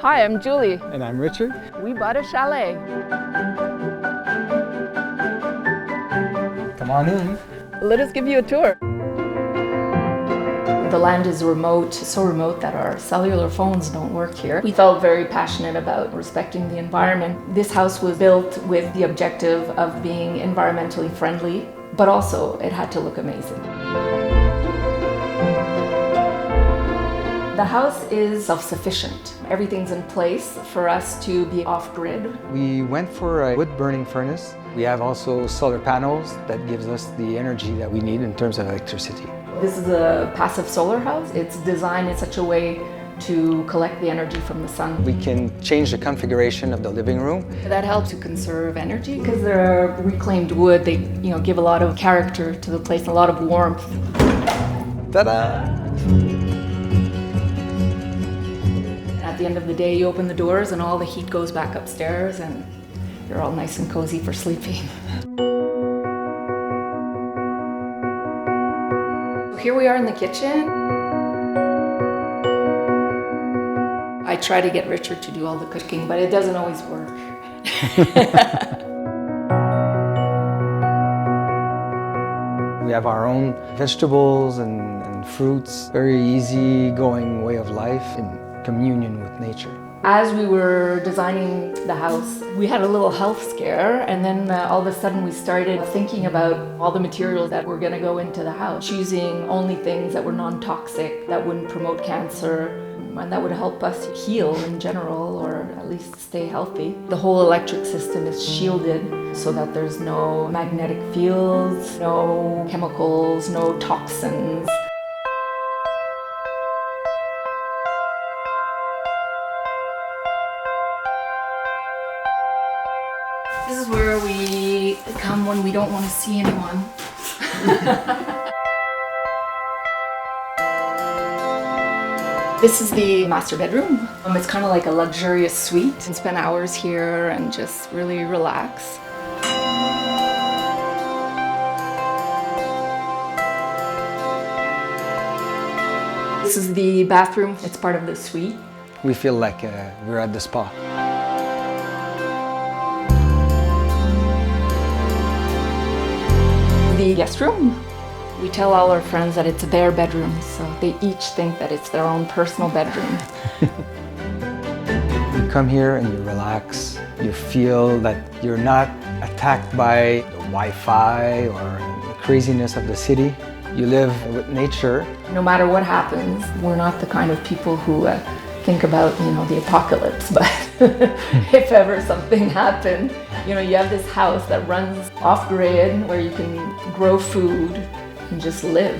Hi, I'm Julie. And I'm Richard. We bought a chalet. Come on in. Let us give you a tour. The land is remote, so remote that our cellular phones don't work here. We felt very passionate about respecting the environment. This house was built with the objective of being environmentally friendly, but also it had to look amazing. The house is self-sufficient. Everything's in place for us to be off-grid. We went for a wood-burning furnace. We have also solar panels that gives us the energy that we need in terms of electricity. This is a passive solar house. It's designed in such a way to collect the energy from the sun. We can change the configuration of the living room. That helps to conserve energy because they're reclaimed wood. They, give a lot of character to the place, a lot of warmth. Ta-da! At the end of the day, you open the doors and all the heat goes back upstairs and you're all nice and cozy for sleeping. Here we are in the kitchen. I try to get Richard to do all the cooking, but it doesn't always work. We have our own vegetables and fruits. Very easy-going way of life in communion with nature. As we were designing the house, we had a little health scare, and then all of a sudden we started thinking about all the materials that were going to go into the house, choosing only things that were non-toxic, that wouldn't promote cancer, and that would help us heal in general, or at least stay healthy. The whole electric system is shielded so that there's no magnetic fields, no chemicals, no toxins. This is where we come when we don't want to see anyone. This is the master bedroom. It's kind of like a luxurious suite. You can spend hours here and just really relax. This is the bathroom. It's part of the suite. We feel like we're at the spa. The guest room. We tell all our friends that it's their bedroom, so they each think that it's their own personal bedroom. You come here and you relax. You feel that you're not attacked by the Wi-Fi or the craziness of the city. You live with nature. No matter what happens, we're not the kind of people who think about, the apocalypse, but if ever something happened, you have this house that runs off-grid where you can grow food and just live.